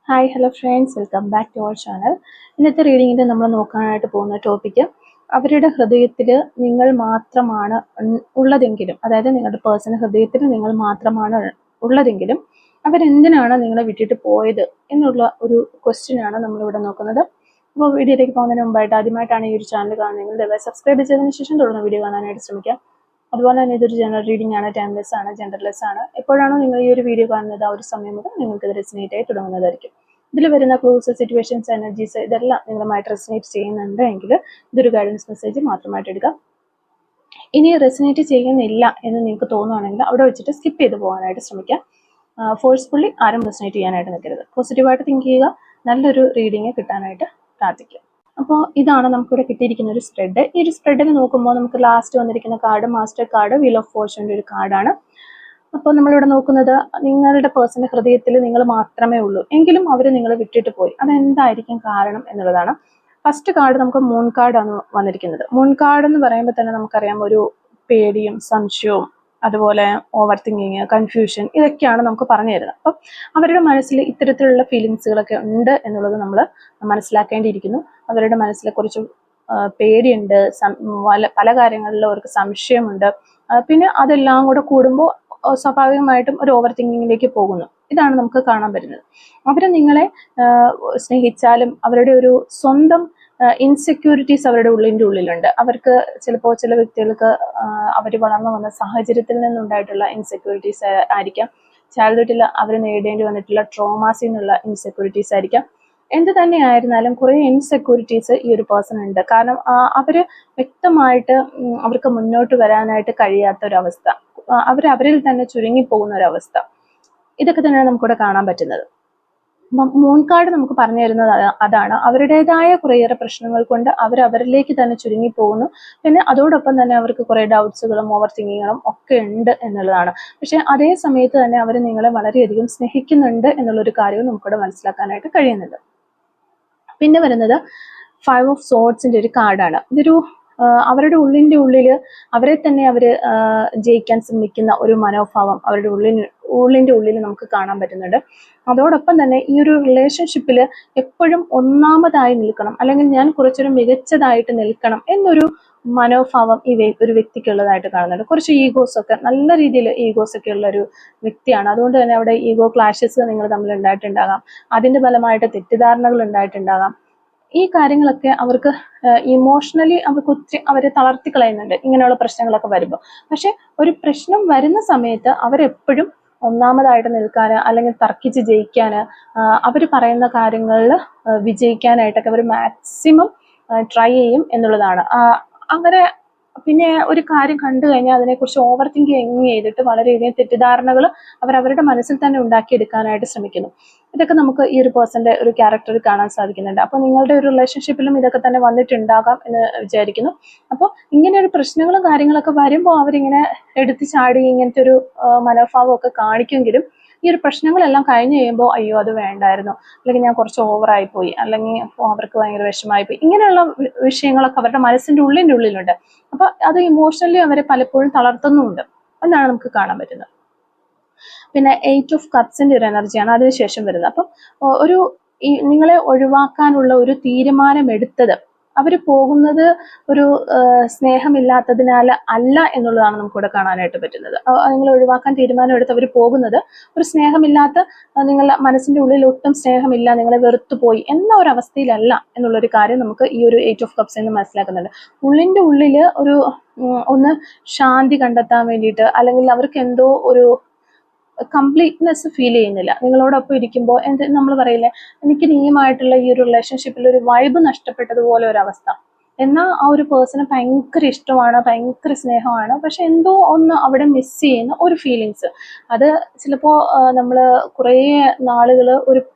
Hi hello friends, welcome back to our channel. ഇന്നത്തെ റീഡിങ്ങിൽ നമ്മൾ നോക്കാനായിട്ട് പോകുന്ന ടോപ്പിക്ക്, അവരുടെ ഹൃദയത്തിൽ നിങ്ങൾ മാത്രമാണ് ഉള്ളതെങ്കിലും, അതായത് നിങ്ങളുടെ പേഴ്സണൽ ഹൃദയത്തിൽ നിങ്ങൾ മാത്രമാണ് ഉള്ളതെങ്കിലും അവരെന്തിനാണ് നിങ്ങളെ വിട്ടിട്ട് പോയത് എന്നുള്ള ഒരു ക്വസ്റ്റ്യനാണ് നമ്മളിവിടെ നോക്കുന്നത്. അപ്പോൾ വീഡിയോയിലേക്ക് പോകുന്നതിന് മുമ്പായിട്ട് ആദ്യമായിട്ടാണ് ഈ ഒരു ചാനൽ കാണുന്നതെങ്കിൽ ദയവായി സബ്സ്ക്രൈബ് ചെയ്തതിന് ശേഷം തുടർന്ന് വീഡിയോ കാണാനായിട്ട് ശ്രമിക്കാം. അതുപോലെ തന്നെ ഇതൊരു ജനറൽ റീഡിംഗ് ആണ്, ടൈംലെസ് ആണ്, ജെൻഡർലെസ് ആണ്. എപ്പോഴാണോ നിങ്ങൾ ഈ ഒരു വീഡിയോ കാണുന്നത് ആ ഒരു സമയം മുതൽ നിങ്ങൾക്ക് ഇത് റെസിനേറ്റ് ആയി തുടങ്ങുന്നതായിരിക്കും. ഇതിൽ വരുന്ന ക്ലൂസ്, സിറ്റുവേഷൻസ്, എനർജീസ് ഇതെല്ലാം നിങ്ങളുമായിട്ട് റെസിനേറ്റ് ചെയ്യുന്നുണ്ട് എങ്കിൽ ഇതൊരു ഗൈഡൻസ് മെസ്സേജ് മാത്രമായിട്ട് എടുക്കാം. ഇനി റെസിനേറ്റ് ചെയ്യുന്നില്ല എന്ന് നിങ്ങൾക്ക് തോന്നുകയാണെങ്കിൽ അവിടെ വെച്ചിട്ട് സ്കിപ്പ് ചെയ്ത് പോകാനായിട്ട് ശ്രമിക്കാം. ഫോഴ്സ്ഫുള്ളി ആരും റെസിനേറ്റ് ചെയ്യാനായിട്ട് നിൽക്കരുത്. പോസിറ്റീവായിട്ട് തിങ്ക് ചെയ്യുക, നല്ലൊരു റീഡിങ് കിട്ടാനായിട്ട് പ്രാർത്ഥിക്കുക. അപ്പോൾ ഇതാണ് നമുക്കിവിടെ കിട്ടിയിരിക്കുന്ന ഒരു സ്പ്രെഡ്. ഈ ഒരു സ്പ്രെഡിൽ നോക്കുമ്പോൾ നമുക്ക് ലാസ്റ്റ് വന്നിരിക്കുന്ന card master card, wheel of ഫോർച്യൂണിൻ്റെ ഒരു കാർഡാണ്. അപ്പോൾ നമ്മളിവിടെ നോക്കുന്നത് നിങ്ങളുടെ പേഴ്സണൽ ഹൃദയത്തിൽ നിങ്ങൾ മാത്രമേ ഉള്ളൂ, എങ്കിലും അവർ നിങ്ങളെ വിട്ടിട്ട് പോയി. അതെന്തായിരിക്കും കാരണം എന്നുള്ളതാണ്. ഫസ്റ്റ് കാർഡ് നമുക്ക് മൂൺ കാർഡാണ് വന്നിരിക്കുന്നത്. മൂൺ കാർഡ് എന്ന് പറയുമ്പോൾ തന്നെ നമുക്കറിയാം ഒരു പേടിയും സംശയവും അതുപോലെ ഓവർ തിങ്കിങ്, കൺഫ്യൂഷൻ ഇതൊക്കെയാണ് നമുക്ക് പറഞ്ഞു തരുന്നത്. അപ്പം അവരുടെ മനസ്സിൽ ഇത്തരത്തിലുള്ള ഫീലിങ്സുകളൊക്കെ ഉണ്ട് എന്നുള്ളത് നമ്മൾ മനസ്സിലാക്കേണ്ടിയിരിക്കുന്നു. അവരുടെ മനസ്സിൽ കുറച്ച് പേടിയുണ്ട്, പല കാര്യങ്ങളിലും അവർക്ക് സംശയമുണ്ട്. പിന്നെ അതെല്ലാം കൂടെ കൂടുമ്പോൾ സ്വാഭാവികമായിട്ടും ഒരു ഓവർ തിങ്കിങ്ങിലേക്ക് പോകുന്നു. ഇതാണ് നമുക്ക് കാണാൻ പറ്റുന്നത്. അവർ നിങ്ങളെ സ്നേഹിച്ചാലും അവരുടെ ഒരു സ്വന്തം ഇൻസെക്യൂരിറ്റീസ് അവരുടെ ഉള്ളിലുണ്ട്. അവർക്ക് ചിലപ്പോൾ ചില വ്യക്തികൾക്ക് അവർ വളർന്നു വന്ന സാഹചര്യത്തിൽ നിന്നുണ്ടായിട്ടുള്ള ഇൻസെക്യൂരിറ്റീസ് ആയിരിക്കാം. ചൈൽഡ്ഹുഡിൽ അവർ നേരിടേണ്ടി വന്നിട്ടുള്ള ട്രോമാസിൽ നിന്നുള്ള ഇൻസെക്യൂരിറ്റീസ് ആയിരിക്കാം. എന്ത് തന്നെ ആയിരുന്നാലും കുറേ ഇൻസെക്യൂരിറ്റീസ് ഈ ഒരു പേഴ്സൺ ഉണ്ട്. കാരണം അവർ വ്യക്തമായിട്ട് അവർക്ക് മുന്നോട്ട് വരാനായിട്ട് കഴിയാത്ത ഒരവസ്ഥ, അവരിൽ തന്നെ ചുരുങ്ങിപ്പോകുന്ന ഒരവസ്ഥ, ഇതൊക്കെ തന്നെയാണ് നമുക്കിവിടെ കാണാൻ പറ്റുന്നത്. മൂൺ കാർഡ് നമുക്ക് പറഞ്ഞു തരുന്നത് അതാണ്. അവരുടേതായ കുറേയേറെ പ്രശ്നങ്ങൾ കൊണ്ട് അവരിലേക്ക് തന്നെ ചുരുങ്ങിപ്പോകുന്നു. പിന്നെ അതോടൊപ്പം തന്നെ അവർക്ക് കുറേ ഡൗട്ട്സുകളും ഓവർ തിങ്കിങ്ങുകളും ഒക്കെ ഉണ്ട് എന്നുള്ളതാണ്. പക്ഷെ അതേ സമയത്ത് തന്നെ അവർ നിങ്ങളെ വളരെയധികം സ്നേഹിക്കുന്നുണ്ട് എന്നുള്ളൊരു കാര്യവും നമുക്കിവിടെ മനസ്സിലാക്കാനായിട്ട് കഴിയുന്നുണ്ട്. പിന്നെ വരുന്നത് 5 ഓഫ് സോർഡ്സിന്റെ ഒരു കാർഡാണ്. ഇതൊരു അവരുടെ ഉള്ളിൽ അവരെ തന്നെ അവർ ജയിക്കാൻ ശ്രമിക്കുന്ന ഒരു മനോഭാവം അവരുടെ ഉള്ളിൻ്റെ ഉള്ളിൽ നമുക്ക് കാണാൻ പറ്റുന്നുണ്ട്. അതോടൊപ്പം തന്നെ ഈ ഒരു റിലേഷൻഷിപ്പിൽ എപ്പോഴും ഒന്നാമതായി നിൽക്കണം, അല്ലെങ്കിൽ ഞാൻ കുറച്ചൊരു മികച്ചതായിട്ട് നിൽക്കണം എന്നൊരു മനോഭാവം ഒരു വ്യക്തിക്കുള്ളതായിട്ട് കാണുന്നുണ്ട്. കുറച്ച് ഈഗോസ് ഒക്കെ, നല്ല രീതിയിൽ ഈഗോസ് ഒക്കെ ഉള്ള ഒരു വ്യക്തിയാണ്. അതുകൊണ്ട് തന്നെ അവിടെ ഈഗോ ക്ലാഷസ് നിങ്ങൾ തമ്മിൽ ഉണ്ടായിട്ടുണ്ടാകാം. അതിൻ്റെ ഫലമായിട്ട് തെറ്റിദ്ധാരണകൾ ഉണ്ടായിട്ടുണ്ടാകാം. ഈ കാര്യങ്ങളൊക്കെ അവർക്ക് ഇമോഷണലി ഒത്തിരി അവരെ തളർത്തി കളയുന്നുണ്ട് ഇങ്ങനെയുള്ള പ്രശ്നങ്ങളൊക്കെ വരുമ്പോൾ. പക്ഷെ ഒരു പ്രശ്നം വരുന്ന സമയത്ത് അവരെപ്പോഴും ഒന്നാമതായിട്ട് നിൽക്കാൻ, അല്ലെങ്കിൽ തർക്കിച്ച് ജയിക്കാൻ, അവർ പറയുന്ന കാര്യങ്ങളിൽ വിജയിക്കാനായിട്ടൊക്കെ അവർ മാക്സിമം ട്രൈ ചെയ്യും എന്നുള്ളതാണ്. അങ്ങനെ പിന്നെ ഒരു കാര്യം കണ്ടു കഴിഞ്ഞാൽ അതിനെക്കുറിച്ച് ഓവർ തിങ്കിങ് ചെയ്തിട്ട് വളരെയധികം തെറ്റിദ്ധാരണകൾ അവരുടെ മനസ്സിൽ തന്നെ ഉണ്ടാക്കിയെടുക്കാനായിട്ട് ശ്രമിക്കുന്നു. ഇതൊക്കെ നമുക്ക് ഈ ഒരു പേഴ്സന്റെ ഒരു ക്യാരക്ടറിൽ കാണാൻ സാധിക്കുന്നുണ്ട്. അപ്പോൾ നിങ്ങളുടെ ഒരു റിലേഷൻഷിപ്പിലും ഇതൊക്കെ തന്നെ വന്നിട്ടുണ്ടാകാം എന്ന് വിചാരിക്കുന്നു. അപ്പോൾ ഇങ്ങനെ ഒരു പ്രശ്നങ്ങളും കാര്യങ്ങളൊക്കെ വരുമ്പോൾ അവരിങ്ങനെ എടുത്ത് ചാടി ഇങ്ങനത്തെ ഒരു മനോഭാവമൊക്കെ കാണിക്കുമെങ്കിലും ഈ ഒരു പ്രശ്നങ്ങളെല്ലാം കഴിഞ്ഞ് കഴിയുമ്പോൾ അയ്യോ അത് വേണ്ടായിരുന്നു, അല്ലെങ്കിൽ ഞാൻ കുറച്ച് ഓവറായി പോയി, അല്ലെങ്കിൽ അവർക്ക് ഭയങ്കര വിഷമായി പോയി, ഇങ്ങനെയുള്ള വിഷയങ്ങളൊക്കെ അവരുടെ മനസ്സിൻ്റെ ഉള്ളിലുണ്ട്. അപ്പൊ അത് ഇമോഷണലി അവരെ പലപ്പോഴും തളർത്തുന്നുമുണ്ട് എന്നാണ് നമുക്ക് കാണാൻ പറ്റുന്നത്. പിന്നെ 8 ഓഫ് കപ്സിന്റെ ഒരു എനർജിയാണ് അതിനുശേഷം വരുന്നത്. അപ്പം ഒരു നിങ്ങളെ ഒഴിവാക്കാനുള്ള ഒരു തീരുമാനം എടുത്തത്, അവർ പോകുന്നത് ഒരു സ്നേഹമില്ലാത്തതിനാൽ അല്ല എന്നുള്ളതാണ് നമുക്കിവിടെ കാണാനായിട്ട് പറ്റുന്നത്. നിങ്ങളെ ഒഴിവാക്കാൻ തീരുമാനം എടുത്ത് അവർ പോകുന്നത് ഒരു സ്നേഹമില്ലാത്ത, നിങ്ങളുടെ മനസ്സിന്റെ ഉള്ളിൽ ഒട്ടും സ്നേഹമില്ല, നിങ്ങളെ വെറുത്തു പോയി എന്ന ഒരു അവസ്ഥയിലല്ല എന്നുള്ളൊരു കാര്യം നമുക്ക് ഈ ഒരു 8 ഓഫ് കപ്സ് എന്ന് മനസ്സിലാക്കുന്നുണ്ട്. ഉള്ളിൻ്റെ ഉള്ളിൽ ഒരു ഒന്ന് ശാന്തി കണ്ടെത്താൻ വേണ്ടിയിട്ട്, അല്ലെങ്കിൽ അവർക്ക് എന്തോ ഒരു കംപ്ലീറ്റ്നെസ് ഫീൽ ചെയ്യുന്നില്ല നിങ്ങളോടൊപ്പം ഇരിക്കുമ്പോൾ. നമ്മൾ പറയില്ലേ, എനിക്ക് നീയുമായിട്ടുള്ള ഈ ഒരു റിലേഷൻഷിപ്പിൽ ഒരു വൈബ് നഷ്ടപ്പെട്ടതുപോലെ ഒരു അവസ്ഥ. എന്നാൽ ആ ഒരു പേഴ്സണ് ഭയങ്കര ഇഷ്ടമാണ്, ഭയങ്കര സ്നേഹമാണ്, പക്ഷെ എന്തോ ഒന്ന് അവിടെ മിസ് ചെയ്യുന്ന ഒരു ഫീലിങ്സ്. അത് ചിലപ്പോൾ നമ്മൾ കുറേ നാളുകൾ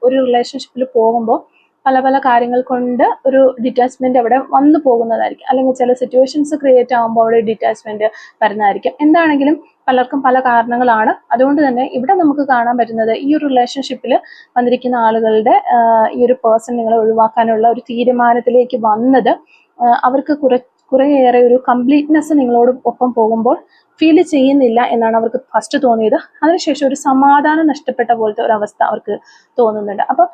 ഒരു റിലേഷൻഷിപ്പിൽ പോകുമ്പോൾ പല കാര്യങ്ങൾ കൊണ്ട് ഒരു ഡിറ്റാച്ച്മെന്റ് അവിടെ വന്നു പോകുന്നതായിരിക്കും, അല്ലെങ്കിൽ ചില സിറ്റുവേഷൻസ് ക്രിയേറ്റ് ആകുമ്പോൾ അവിടെ ഡിറ്റാച്ച്മെന്റ് വരുന്നതായിരിക്കും. എന്താണെങ്കിലും പലർക്കും പല കാരണങ്ങളാണ്. അതുകൊണ്ട് തന്നെ ഇവിടെ നമുക്ക് കാണാൻ പറ്റുന്നത് ഈ ഒരു റിലേഷൻഷിപ്പിൽ വന്നിരിക്കുന്ന ആളുകളുടെ ഈ ഒരു പേഴ്സൺ നിങ്ങളെ ഒഴിവാക്കാനുള്ള ഒരു തീരുമാനത്തിലേക്ക് വന്നത് അവർക്ക് കുറേയേറെ ഒരു കംപ്ലീറ്റ്നെസ് നിങ്ങളോട് ഒപ്പം പോകുമ്പോൾ ഫീൽ ചെയ്യുന്നില്ല എന്നാണ് അവർക്ക് ഫസ്റ്റ് തോന്നിയത്. അതിനുശേഷം ഒരു സമാധാനം നഷ്ടപ്പെട്ട പോലത്തെ ഒരു അവസ്ഥ അവർക്ക് തോന്നുന്നുണ്ട്. അപ്പോൾ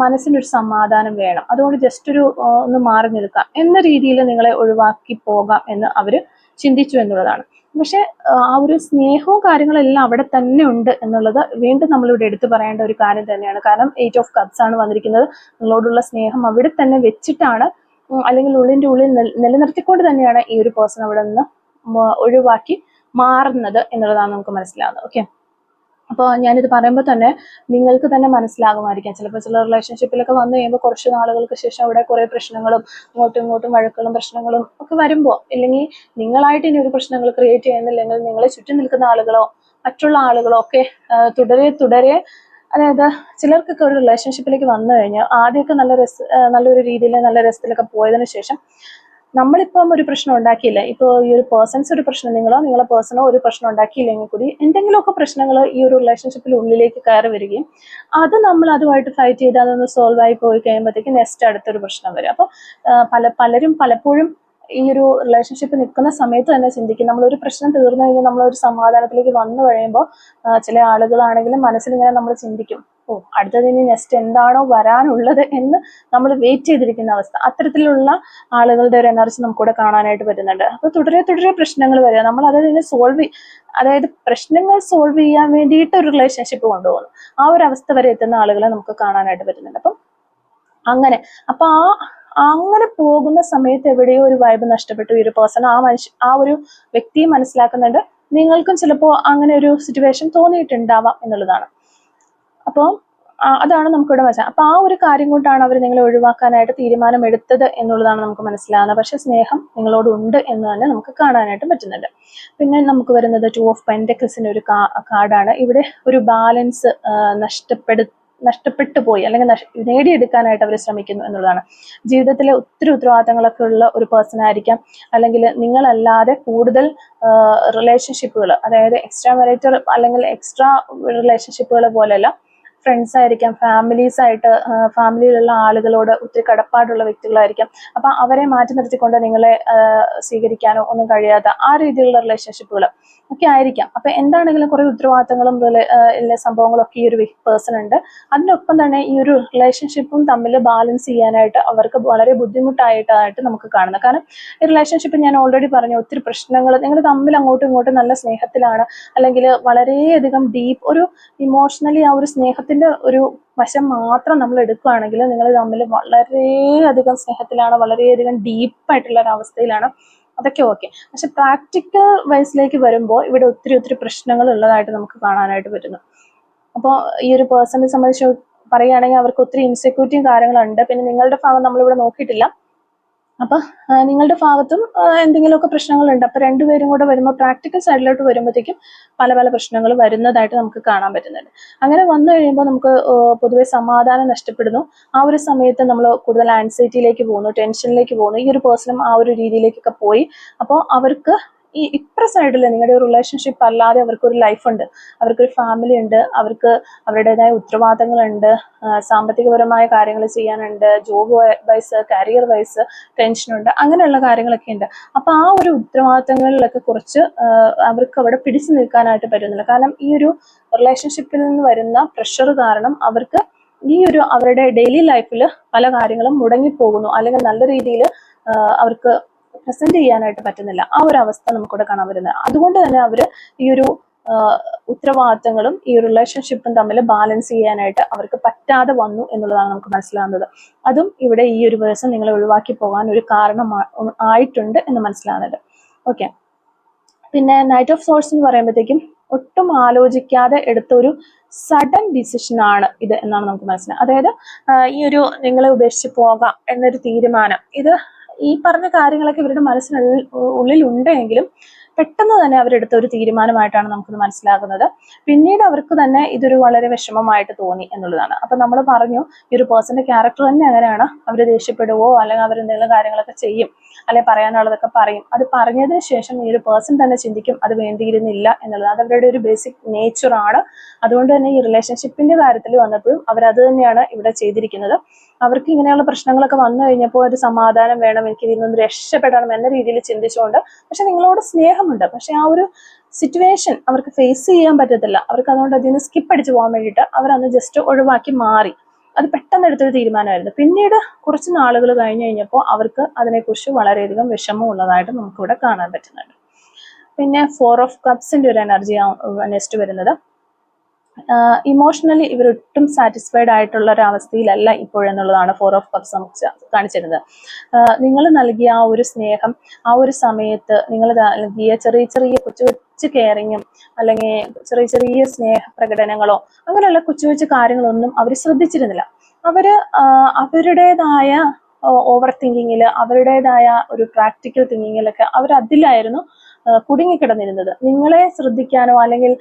മനസ്സിനൊരു സമാധാനം വേണം, അതുകൊണ്ട് ജസ്റ്റ് ഒരു ഒന്ന് മാറി നിൽക്കാം എന്ന രീതിയിൽ നിങ്ങളെ ഒഴിവാക്കി പോകാം എന്ന് അവർ ചിന്തിച്ചു എന്നുള്ളതാണ്. പക്ഷെ ആ ഒരു സ്നേഹവും കാര്യങ്ങളെല്ലാം അവിടെ തന്നെ ഉണ്ട് എന്നുള്ളത് വീണ്ടും നമ്മളിവിടെ എടുത്തു പറയേണ്ട ഒരു കാര്യം തന്നെയാണ്. കാരണം 8 ഓഫ് കപ്സ് ആണ് വന്നിരിക്കുന്നത്. നിങ്ങളോടുള്ള സ്നേഹം അവിടെ തന്നെ വെച്ചിട്ടാണ്, അല്ലെങ്കിൽ ഉള്ളിൻ്റെ ഉള്ളിൽ നിലനിർത്തിക്കൊണ്ട് തന്നെയാണ് ഈ ഒരു പേഴ്സൺ അവിടെ നിന്ന് ഒഴിവാക്കി മാറുന്നത് എന്നുള്ളതാണ് നമുക്ക് മനസ്സിലാവുന്നത്. ഓക്കെ, അപ്പോൾ ഞാനിത് പറയുമ്പോൾ തന്നെ നിങ്ങൾക്ക് തന്നെ മനസ്സിലാകുമായിരിക്കാം. ചിലപ്പോൾ ചില റിലേഷൻഷിപ്പിലൊക്കെ വന്നു കഴിയുമ്പോൾ കുറച്ച് നാളുകൾക്ക് ശേഷം അവിടെ കുറേ പ്രശ്നങ്ങളും അങ്ങോട്ടും ഇങ്ങോട്ടും വഴക്കുകളും പ്രശ്നങ്ങളും ഒക്കെ വരുമ്പോൾ, ഇല്ലെങ്കിൽ നിങ്ങളായിട്ട് ഇനി ഒരു പ്രശ്നങ്ങൾ ക്രിയേറ്റ് ചെയ്യുന്നില്ലെങ്കിൽ നിങ്ങളെ ചുറ്റും നിൽക്കുന്ന ആളുകളോ മറ്റുള്ള ആളുകളോ ഒക്കെ തുടരെ അതായത് ചിലർക്കൊക്കെ ഒരു റിലേഷൻഷിപ്പിലേക്ക് വന്നു കഴിഞ്ഞാൽ ആദ്യമൊക്കെ നല്ലൊരു രീതിയിൽ നല്ല രസത്തിലൊക്കെ പോയതിനു ശേഷം നമ്മളിപ്പം ഒരു പ്രശ്നം ഉണ്ടാക്കിയില്ല, ഇപ്പോൾ ഈ ഒരു പേഴ്സൺസ് ഒരു പ്രശ്നം, നിങ്ങളെ പേഴ്സണോ ഒരു പ്രശ്നം ഉണ്ടാക്കിയില്ലെങ്കിൽ കൂടി എന്തെങ്കിലുമൊക്കെ പ്രശ്നങ്ങൾ ഈ ഒരു റിലേഷൻഷിപ്പിൽ ഉള്ളിലേക്ക് കയറി വരികയും അത് നമ്മൾ അതുമായിട്ട് ഫൈറ്റ് ചെയ്ത് അതൊന്ന് സോൾവ് ആയി പോയി കഴിയുമ്പോഴത്തേക്ക് നെക്സ്റ്റ് അടുത്തൊരു പ്രശ്നം വരും. അപ്പോൾ പലരും പലപ്പോഴും ഈ ഒരു റിലേഷൻഷിപ്പ് നിൽക്കുന്ന സമയത്ത് തന്നെ ചിന്തിക്കും, നമ്മളൊരു പ്രശ്നം തീർന്നു കഴിഞ്ഞാൽ നമ്മളൊരു സമാധാനത്തിലേക്ക് വന്നു കഴിയുമ്പോൾ ചില ആളുകളാണെങ്കിലും മനസ്സിലിങ്ങനെ നമ്മൾ ചിന്തിക്കും, അടുത്തത് ഇനി നെക്സ്റ്റ് എന്താണോ വരാനുള്ളത് എന്ന് നമ്മൾ വെയിറ്റ് ചെയ്തിരിക്കുന്ന അവസ്ഥ. അത്തരത്തിലുള്ള ആളുകളുടെ ഒരു എനർജി നമുക്കിവിടെ കാണാനായിട്ട് പറ്റുന്നുണ്ട്. അപ്പോൾ തുടരെ പ്രശ്നങ്ങൾ വരിക, നമ്മൾ അതായത് പ്രശ്നങ്ങൾ സോൾവ് ചെയ്യാൻ വേണ്ടിയിട്ട് ഒരു റിലേഷൻഷിപ്പ് കൊണ്ടുപോകുന്നു, ആ ഒരു അവസ്ഥ വരെ എത്തുന്ന ആളുകളെ നമുക്ക് കാണാനായിട്ട് പറ്റുന്നുണ്ട്. അപ്പം അങ്ങനെ പോകുന്ന സമയത്ത് എവിടെയോ ഒരു വൈബ് നഷ്ടപ്പെട്ടു. ഈ ഒരു പേഴ്സൺ ആ ഒരു വ്യക്തിയെ മനസ്സിലാക്കുന്നുണ്ട്. നിങ്ങൾക്കും ചിലപ്പോൾ അങ്ങനെ ഒരു സിറ്റുവേഷൻ തോന്നിയിട്ടുണ്ടാവാം എന്നുള്ളതാണ്. അപ്പോൾ അതാണ് നമുക്കിവിടെ മനസ്സിലാക്കുക. അപ്പോൾ ആ ഒരു കാര്യം കൊണ്ടാണ് അവർ നിങ്ങളെ ഒഴിവാക്കാനായിട്ട് തീരുമാനമെടുത്തത് എന്നുള്ളതാണ് നമുക്ക് മനസ്സിലാകുന്നത്. പക്ഷെ സ്നേഹം നിങ്ങളോടുണ്ട് എന്ന് തന്നെ നമുക്ക് കാണാനായിട്ട് പറ്റുന്നുണ്ട്. പിന്നെ നമുക്ക് വരുന്നത് 2 ഓഫ് പെന്റക്കിൾസിന്റെ ഒരു കാർഡാണ്. ഇവിടെ ഒരു ബാലൻസ് നഷ്ടപ്പെട്ടു പോയി അല്ലെങ്കിൽ നേടിയെടുക്കാനായിട്ട് അവർ ശ്രമിക്കുന്നു എന്നുള്ളതാണ്. ജീവിതത്തിലെ ഒത്തിരി ഉത്തരവാദിത്തങ്ങളൊക്കെ ഉള്ള ഒരു പേഴ്സൺ ആയിരിക്കാം, അല്ലെങ്കിൽ നിങ്ങളല്ലാതെ കൂടുതൽ റിലേഷൻഷിപ്പുകൾ, അതായത് എക്സ്ട്രാ മാരിറ്റൽ അല്ലെങ്കിൽ എക്സ്ട്രാ റിലേഷൻഷിപ്പുകൾ പോലെയല്ല, ഫ്രണ്ട്സ് ആയിരിക്കാം, ഫാമിലിയിലുള്ള ആളുകളോട് ഒത്തിരി കടപ്പാടുള്ള വ്യക്തികളായിരിക്കാം. അപ്പം അവരെ മാറ്റി നിർത്തിക്കൊണ്ട് നിങ്ങളെ സ്വീകരിക്കാനോ ഒന്നും കഴിയാത്ത ആ രീതിയിലുള്ള റിലേഷൻഷിപ്പുകൾ ഒക്കെ ആയിരിക്കാം. അപ്പം എന്താണെങ്കിലും കുറേ ഉത്തരവാദിത്തങ്ങളും സംഭവങ്ങളൊക്കെ ഈ ഒരു പേഴ്സൺ ഉണ്ട്. അതിനൊപ്പം തന്നെ ഈ ഒരു റിലേഷൻഷിപ്പും തമ്മിൽ ബാലൻസ് ചെയ്യാനായിട്ട് അവർക്ക് വളരെ ബുദ്ധിമുട്ടായിട്ട് നമുക്ക് കാണുന്നത്. കാരണം ഈ റിലേഷൻഷിപ്പ് ഞാൻ ഓൾറെഡി പറഞ്ഞു, ഒത്തിരി പ്രശ്നങ്ങൾ, നിങ്ങൾ തമ്മിൽ അങ്ങോട്ടും ഇങ്ങോട്ടും നല്ല സ്നേഹത്തിലാണ്, അല്ലെങ്കിൽ വളരെയധികം ഡീപ്പ് ഒരു ഇമോഷണലി ആ ഒരു സ്നേഹത്തിന്റെ ഒരു വശം മാത്രം നമ്മൾ എടുക്കുകയാണെങ്കിൽ നിങ്ങൾ തമ്മിൽ വളരെയധികം സ്നേഹത്തിലാണ്, വളരെയധികം ഡീപ്പായിട്ടുള്ള ഒരു അവസ്ഥയിലാണ്, അതൊക്കെ ഓക്കെ. പക്ഷെ പ്രാക്ടിക്കൽ വൈസിലേക്ക് വരുമ്പോൾ ഇവിടെ ഒത്തിരി പ്രശ്നങ്ങൾ ഉള്ളതായിട്ട് നമുക്ക് കാണാനായിട്ട് പറ്റുന്നു. അപ്പോൾ ഈ ഒരു പേഴ്സണെ സംബന്ധിച്ച് പറയുകയാണെങ്കിൽ അവർക്ക് ഒത്തിരി ഇൻസെക്യൂരിറ്റിയും കാര്യങ്ങളുണ്ട്. പിന്നെ നിങ്ങളുടെ ഭാഗം നമ്മളിവിടെ നോക്കിയിട്ടില്ല. അപ്പൊ നിങ്ങളുടെ ഭാഗത്തും എന്തെങ്കിലുമൊക്കെ പ്രശ്നങ്ങളുണ്ട്. അപ്പൊ രണ്ടുപേരും കൂടെ വരുമ്പോൾ പ്രാക്ടിക്കൽ സൈഡിലോട്ട് വരുമ്പോഴത്തേക്കും പല പ്രശ്നങ്ങൾ വരുന്നതായിട്ട് നമുക്ക് കാണാൻ പറ്റുന്നുണ്ട്. അങ്ങനെ വന്നു കഴിയുമ്പോൾ നമുക്ക് പൊതുവെ സമാധാനം നഷ്ടപ്പെടുന്നു. ആ ഒരു സമയത്ത് നമ്മൾ കൂടുതൽ ആൻസൈറ്റിയിലേക്ക് പോകുന്നു, ടെൻഷനിലേക്ക് പോകുന്നു. ഈ ഒരു പേഴ്സണും ആ ഒരു രീതിയിലേക്കൊക്കെ പോയി. അപ്പോൾ അവർക്ക് ഇപ്പുറ സൈഡിൽ നിങ്ങളുടെ റിലേഷൻഷിപ്പ് അല്ലാതെ അവർക്കൊരു ലൈഫുണ്ട്, അവർക്കൊരു ഫാമിലി ഉണ്ട്, അവർക്ക് അവരുടേതായ ഉത്തരവാദിത്തങ്ങളുണ്ട്, സാമ്പത്തികപരമായ കാര്യങ്ങൾ ചെയ്യാനുണ്ട്, ജോബ് വൈസ്, കരിയർ വൈസ് ടെൻഷനുണ്ട്, അങ്ങനെയുള്ള കാര്യങ്ങളൊക്കെ ഉണ്ട്. അപ്പോൾ ആ ഒരു ഉത്തരവാദിത്തങ്ങളിലൊക്കെ കുറച്ച് അവർക്ക് അവിടെ പിടിച്ചു നിൽക്കാനായിട്ട് പറ്റുന്നില്ല. കാരണം ഈ ഒരു റിലേഷൻഷിപ്പിൽ നിന്ന് വരുന്ന പ്രഷർ കാരണം അവർക്ക് ഈ ഒരു അവരുടെ ഡെയിലി ലൈഫിൽ പല കാര്യങ്ങളും മുടങ്ങിപ്പോകുന്നു, അല്ലെങ്കിൽ നല്ല രീതിയിൽ അവർക്ക് പ്രസന്റ് ചെയ്യാനായിട്ട് പറ്റുന്നില്ല. ആ ഒരു അവസ്ഥ നമുക്കിവിടെ കാണാൻ വരുന്നത്. അതുകൊണ്ട് തന്നെ അവര് ഈ ഒരു ഉത്തരവാദിത്തങ്ങളും ഈ റിലേഷൻഷിപ്പും തമ്മിൽ ബാലൻസ് ചെയ്യാനായിട്ട് അവർക്ക് പറ്റാതെ വന്നു എന്നുള്ളതാണ് നമുക്ക് മനസ്സിലാകുന്നത്. അതും ഇവിടെ ഈ ഒരു പേഴ്സൺ നിങ്ങളെ ഒഴിവാക്കി പോകാൻ ഒരു കാരണം ആയിട്ടുണ്ട് എന്ന് മനസ്സിലാകുന്നുണ്ട്. ഓക്കെ, പിന്നെ നൈറ്റ് ഓഫ് സോഴ്സ് എന്ന് പറയുമ്പോഴത്തേക്കും ഒട്ടും ആലോചിക്കാതെ എടുത്ത ഒരു സഡൻ ഡിസിഷൻ ആണ് ഇത് എന്നാണ് നമുക്ക് മനസ്സിലാകുന്നത്. അതായത് ഈ ഒരു നിങ്ങളെ ഉപേക്ഷിച്ച് പോകാം എന്നൊരു തീരുമാനം, ഇത് ഈ പറഞ്ഞ കാര്യങ്ങളൊക്കെ ഇവരുടെ മനസ്സിനുള്ളിൽ ഉണ്ടെങ്കിലും പെട്ടെന്ന് തന്നെ അവരെടുത്ത ഒരു തീരുമാനമായിട്ടാണ് നമുക്കിത് മനസ്സിലാകുന്നത്. പിന്നീട് അവർക്ക് തന്നെ ഇതൊരു വളരെ വിഷമമായിട്ട് തോന്നി എന്നുള്ളതാണ്. അപ്പൊ നമ്മൾ പറഞ്ഞു ഈ ഒരു പേഴ്സന്റെ ക്യാരക്ടർ തന്നെ അങ്ങനെയാണ്. അവർ ദേഷ്യപ്പെടുവോ അല്ലെങ്കിൽ അവരെന്തെങ്കിലും കാര്യങ്ങളൊക്കെ ചെയ്യും, അല്ലെങ്കിൽ പറയാനുള്ളതൊക്കെ പറയും. അത് പറഞ്ഞതിന് ശേഷം ഈ ഒരു പേഴ്സൺ തന്നെ ചിന്തിക്കും അത് വേണ്ടിയിരുന്നില്ല എന്നുള്ളത്. അത് അവരുടെ ഒരു ബേസിക് നേച്ചർ ആണ്. അതുകൊണ്ട് തന്നെ ഈ റിലേഷൻഷിപ്പിന്റെ കാര്യത്തിൽ വന്നപ്പോഴും അവരത് തന്നെയാണ് ഇവിടെ ചെയ്തിരിക്കുന്നത്. അവർക്ക് ഇങ്ങനെയുള്ള പ്രശ്നങ്ങളൊക്കെ വന്നു കഴിഞ്ഞപ്പോൾ ഒരു സമാധാനം വേണം, എനിക്ക് ഇതിൽ നിന്ന് രക്ഷപ്പെടണം എന്ന രീതിയിൽ ചിന്തിച്ചുകൊണ്ട്, പക്ഷെ നിങ്ങളോട് സ്നേഹമുണ്ട്, പക്ഷെ ആ ഒരു സിറ്റുവേഷൻ അവർക്ക് ഫേസ് ചെയ്യാൻ പറ്റത്തില്ല. അവർക്ക് അതുകൊണ്ട് അതിൽ നിന്ന് സ്കിപ്പ് അടിച്ചു പോകാൻ വേണ്ടിയിട്ട് അവരന്ന് ജസ്റ്റ് ഒഴിവാക്കി മാറി. അത് പെട്ടെന്ന് എടുത്തൊരു തീരുമാനമായിരുന്നു. പിന്നീട് കുറച്ച് നാളുകൾ കഴിഞ്ഞ് കഴിഞ്ഞപ്പോൾ അവർക്ക് അതിനെക്കുറിച്ച് വളരെയധികം വിഷമം ഉള്ളതായിട്ട് നമുക്കിവിടെ കാണാൻ പറ്റുന്നുണ്ട്. പിന്നെ 4 ഓഫ് കപ്സിന്റെ ഒരു എനർജി നെക്സ്റ്റ് വരുന്നത്. ഇമോഷണലി ഇവരൊട്ടും സാറ്റിസ്ഫൈഡ് ആയിട്ടുള്ള ഒരു അവസ്ഥയിലല്ല ഇപ്പോഴെന്നുള്ളതാണ് 4 ഓഫ് കപ്സ് നമുക്ക് കാണിച്ചിരുന്നത്. നിങ്ങൾ നൽകിയ ആ ഒരു സ്നേഹം, ആ ഒരു സമയത്ത് നിങ്ങൾ നൽകിയ ചെറിയ ചെറിയ കൊച്ചു കൊച്ചു കെയറിങ്ങും അല്ലെങ്കിൽ ചെറിയ ചെറിയ സ്നേഹ പ്രകടനങ്ങളോ അങ്ങനെയുള്ള കൊച്ചു കൊച്ചു കാര്യങ്ങളൊന്നും അവർ ശ്രദ്ധിച്ചിരുന്നില്ല. അവരുടേതായ ഓവർ തിങ്കിങ്ങില്, അവരുടേതായ ഒരു പ്രാക്ടിക്കൽ തിങ്കിങ്ങിലൊക്കെ അതിലായിരുന്നു കുടുങ്ങിക്കിടന്നിരുന്നത്. നിങ്ങളെ ശ്രദ്ധിക്കാനോ അല്ലെങ്കിൽ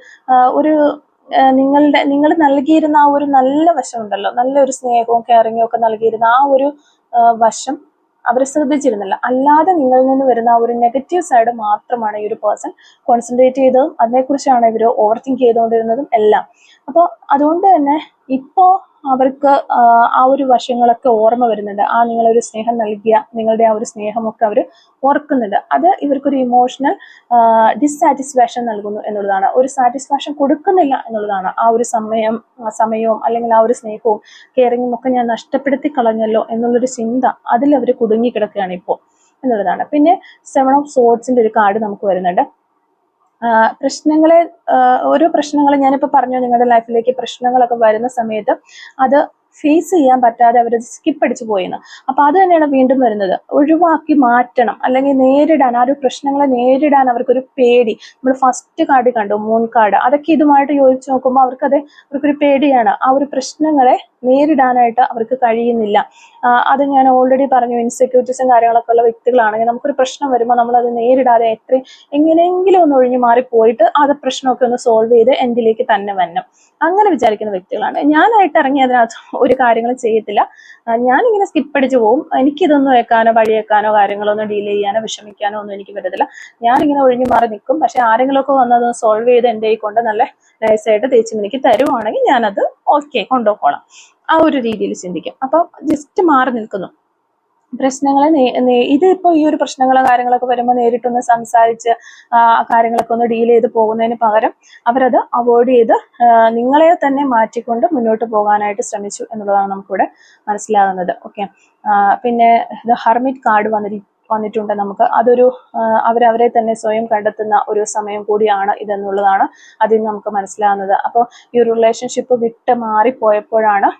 ഒരു നിങ്ങൾ നൽകിയിരുന്ന ആ ഒരു നല്ല വശം ഉണ്ടല്ലോ, നല്ലൊരു സ്നേഹവും കെയറിങ്ങും ഒക്കെ നൽകിയിരുന്ന ആ ഒരു വശം അവർ ശ്രദ്ധിച്ചിരുന്നില്ല. അല്ലാതെ നിങ്ങളിൽ നിന്ന് വരുന്ന ആ ഒരു നെഗറ്റീവ് സൈഡ് മാത്രമാണ് ഈ ഒരു പേഴ്സൺ കോൺസെൻട്രേറ്റ് ചെയ്തതും അതിനെക്കുറിച്ചാണ് ഇവർ ഓവർ തിങ്ക് ചെയ്തുകൊണ്ടിരുന്നതും എല്ലാം. അപ്പോൾ അതുകൊണ്ട് തന്നെ ഇപ്പോൾ അവർക്ക് ആ ഒരു വശങ്ങളൊക്കെ ഓർമ്മ വരുന്നുണ്ട്. നിങ്ങളൊരു സ്നേഹം നൽകിയ നിങ്ങളുടെ ആ ഒരു സ്നേഹമൊക്കെ അവർ ഓർക്കുന്നുണ്ട്. അത് ഇവർക്കൊരു ഇമോഷണൽ ഡിസ്സാറ്റിസ്ഫാക്ഷൻ നൽകുന്നു എന്നുള്ളതാണ്. ഒരു സാറ്റിസ്ഫാക്ഷൻ കൊടുക്കുന്നില്ല എന്നുള്ളതാണ്. ആ ഒരു സമയവും അല്ലെങ്കിൽ ആ ഒരു സ്നേഹവും കെയറിങ്ങും ഒക്കെ ഞാൻ നഷ്ടപ്പെടുത്തി കളഞ്ഞല്ലോ എന്നുള്ളൊരു ചിന്ത അതിൽ അവർ കുടുങ്ങി കിടക്കുകയാണ് ഇപ്പോൾ എന്നുള്ളതാണ്. പിന്നെ 7 ഓഫ് സോർഡ്സിന്റെ ഒരു കാർഡ് നമുക്ക് വരുന്നുണ്ട്. പ്രശ്നങ്ങളെ ഓരോ പ്രശ്നങ്ങൾ ഞാനിപ്പോൾ പറഞ്ഞു, നിങ്ങളുടെ ലൈഫിലേക്ക് പ്രശ്നങ്ങളൊക്കെ വരുന്ന സമയത്ത് അത് ഫേസ് ചെയ്യാൻ പറ്റാതെ അവർ സ്കിപ്പ് അടിച്ചു പോയെന്ന്. അപ്പൊ അത് തന്നെയാണ് വീണ്ടും വരുന്നത്. ഒഴിവാക്കി മാറ്റണം അല്ലെങ്കിൽ നേരിടാൻ, ആ ഒരു പ്രശ്നങ്ങളെ നേരിടാൻ അവർക്കൊരു പേടി. നമ്മൾ ഫസ്റ്റ് കാർഡ് കണ്ടു, മൂൺ കാർഡ്, അതൊക്കെ ഇതുമായിട്ട് യോജിച്ച് നോക്കുമ്പോൾ അവർക്കൊരു പേടിയാണ്. ആ ഒരു പ്രശ്നങ്ങളെ നേരിടാനായിട്ട് അവർക്ക് കഴിയുന്നില്ല. അത് ഞാൻ ഓൾറെഡി പറഞ്ഞു, ഇൻസെക്യൂരിറ്റീസും കാര്യങ്ങളൊക്കെ ഉള്ള വ്യക്തികളാണെങ്കിൽ നമുക്കൊരു പ്രശ്നം വരുമ്പോൾ നമ്മളത് നേരിടാതെ എങ്ങനെയെങ്കിലും ഒന്ന് ഒഴിഞ്ഞു മാറി പോയിട്ട് അത് പ്രശ്നമൊക്കെ ഒന്ന് സോൾവ് ചെയ്ത് എന്തിലേക്ക് തന്നെ വരണം, അങ്ങനെ വിചാരിക്കുന്ന വ്യക്തികളാണ്. ഞാനായിട്ട് ഇറങ്ങി അതിനകത്ത് ഒരു കാര്യങ്ങളും ചെയ്യത്തില്ല. ഞാനിങ്ങനെ സ്കിപ്പ് അടിച്ചു പോകും. എനിക്കിതൊന്നും വെക്കാനോ വഴിയേക്കാനോ കാര്യങ്ങളൊന്നും ഡീൽ ചെയ്യാനോ വിഷമിക്കാനോ ഒന്നും എനിക്ക് പറ്റത്തില്ല. ഞാനിങ്ങനെ ഒഴിഞ്ഞു മാറി നിൽക്കും. പക്ഷെ ആരെങ്കിലുമൊക്കെ വന്നതൊന്ന് സോൾവ് ചെയ്ത് എൻ്റെ കൊണ്ട് നല്ല നൈസായിട്ട് തേച്ച് മിനിക്ക് തരുവാണെങ്കിൽ ഞാനത് ഓക്കെ കൊണ്ടുപോയിക്കോളാം, ആ ഒരു രീതിയിൽ ചിന്തിക്കും. അപ്പൊ ജസ്റ്റ് മാറി നിൽക്കുന്നു. പ്രശ്നങ്ങളെ ഇതിപ്പോ ഈ ഒരു പ്രശ്നങ്ങളോ കാര്യങ്ങളൊക്കെ വരുമ്പോൾ നേരിട്ടൊന്ന് സംസാരിച്ച് കാര്യങ്ങളൊക്കെ ഒന്ന് ഡീൽ ചെയ്ത് പോകുന്നതിന് പകരം അവരത് അവോയ്ഡ് ചെയ്ത് നിങ്ങളെ തന്നെ മാറ്റിക്കൊണ്ട് മുന്നോട്ട് പോകാനായിട്ട് ശ്രമിച്ചു എന്നുള്ളതാണ് നമുക്കിവിടെ മനസ്സിലാകുന്നത്. ഓക്കെ, പിന്നെ ഹെർമിറ്റ് കാർഡ് വന്നിട്ടുണ്ട് നമുക്ക്. അതൊരു അവരവരെ തന്നെ സ്വയം കണ്ടെത്തുന്ന ഒരു സമയം കൂടിയാണ് ഇതെന്നുള്ളതാണ് അതിൽ നമുക്ക് മനസ്സിലാകുന്നത്. അപ്പോൾ ഈ ഒരു റിലേഷൻഷിപ്പ് വിട്ട് മാറിപ്പോയപ്പോഴാണ്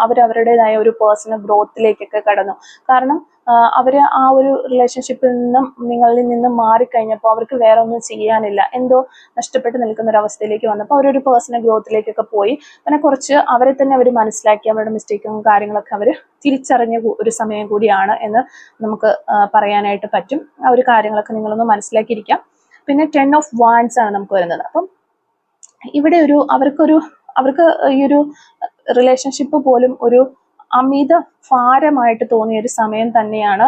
അവരവരുടേതായ ഒരു പേഴ്സണൽ ഗ്രോത്തിലേക്കൊക്കെ കടന്നു. കാരണം അവര് ആ ഒരു റിലേഷൻഷിപ്പിൽ നിങ്ങളിൽ നിന്നും മാറിക്കഴിഞ്ഞപ്പോൾ അവർക്ക് വേറെ ഒന്നും ചെയ്യാനില്ല, എന്തോ നഷ്ടപ്പെട്ട് നിൽക്കുന്ന ഒരു അവസ്ഥയിലേക്ക് വന്നപ്പോൾ അവരൊരു പേഴ്സണൽ ഗ്രോത്തിലേക്കൊക്കെ പോയി. പിന്നെ കുറച്ച് അവരെ തന്നെ അവർ മനസ്സിലാക്കി, അവരുടെ മിസ്റ്റേക്കും കാര്യങ്ങളൊക്കെ അവർ തിരിച്ചറിഞ്ഞ ഒരു സമയം കൂടിയാണ് എന്ന് നമുക്ക് പറയാനായിട്ട് പറ്റും. ആ ഒരു കാര്യങ്ങളൊക്കെ നിങ്ങളൊന്ന് മനസ്സിലാക്കിയിരിക്കാം. പിന്നെ 10 ഓഫ് വാൻഡ്സ് ആണ് നമുക്ക് വരുന്നത്. അപ്പം ഇവിടെ അവർക്ക് ഈ ഒരു റിലേഷൻഷിപ്പ് പോലും ഒരു അമിത ഭാരമായിട്ട് തോന്നിയ ഒരു സമയം തന്നെയാണ്.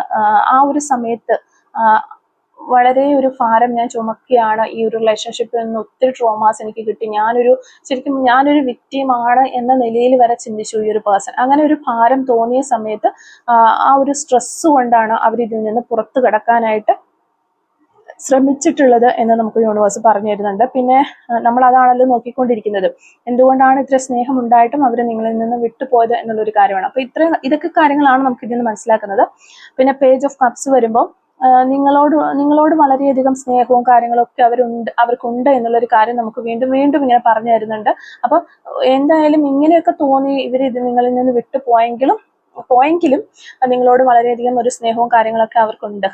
ആ ഒരു സമയത്ത് വളരെ ഒരു ഭാരം ഞാൻ ചുമക്കുകയാണ്, ഈ ഒരു റിലേഷൻഷിപ്പിൽ നിന്ന് ഒത്തിരി ട്രോമാസ് എനിക്ക് കിട്ടി, ശരിക്കും ഞാനൊരു വിക്ടിമാണ് എന്ന നിലയിൽ വരെ ചിന്തിച്ചു ഈ ഒരു പേഴ്സൺ. അങ്ങനെ ഒരു ഭാരം തോന്നിയ സമയത്ത് ആ ഒരു സ്ട്രെസ് കൊണ്ടാണ് അവർ ഇതിൽ നിന്ന് പുറത്തു കടക്കാനായിട്ട് ശ്രമിച്ചിട്ടുള്ളത് എന്ന് നമുക്ക് യൂണിവേഴ്സ് പറഞ്ഞു തരുന്നുണ്ട്. പിന്നെ നമ്മൾ അതാണല്ലോ നോക്കിക്കൊണ്ടിരിക്കുന്നത്, എന്തുകൊണ്ടാണ് ഇത്ര സ്നേഹം ഉണ്ടായിട്ടും അവർ നിങ്ങളിൽ നിന്ന് വിട്ടുപോയത് എന്നുള്ളൊരു കാര്യമാണ്. അപ്പൊ ഇതൊക്കെ കാര്യങ്ങളാണ് നമുക്ക് ഇതിൽ നിന്ന് മനസ്സിലാക്കുന്നത്. പിന്നെ പേജ് ഓഫ് കപ്സ് വരുമ്പോൾ നിങ്ങളോട് വളരെയധികം സ്നേഹവും കാര്യങ്ങളൊക്കെ അവർക്കുണ്ട് എന്നുള്ളൊരു കാര്യം നമുക്ക് വീണ്ടും വീണ്ടും ഇങ്ങനെ പറഞ്ഞു തരുന്നുണ്ട്. അപ്പൊ എന്തായാലും ഇങ്ങനെയൊക്കെ തോന്നി ഇവർ ഇത് നിങ്ങളിൽ നിന്ന് വിട്ടുപോയെങ്കിലും നിങ്ങളോട് വളരെയധികം ഒരു സ്നേഹവും കാര്യങ്ങളൊക്കെ അവർക്കുണ്ട്.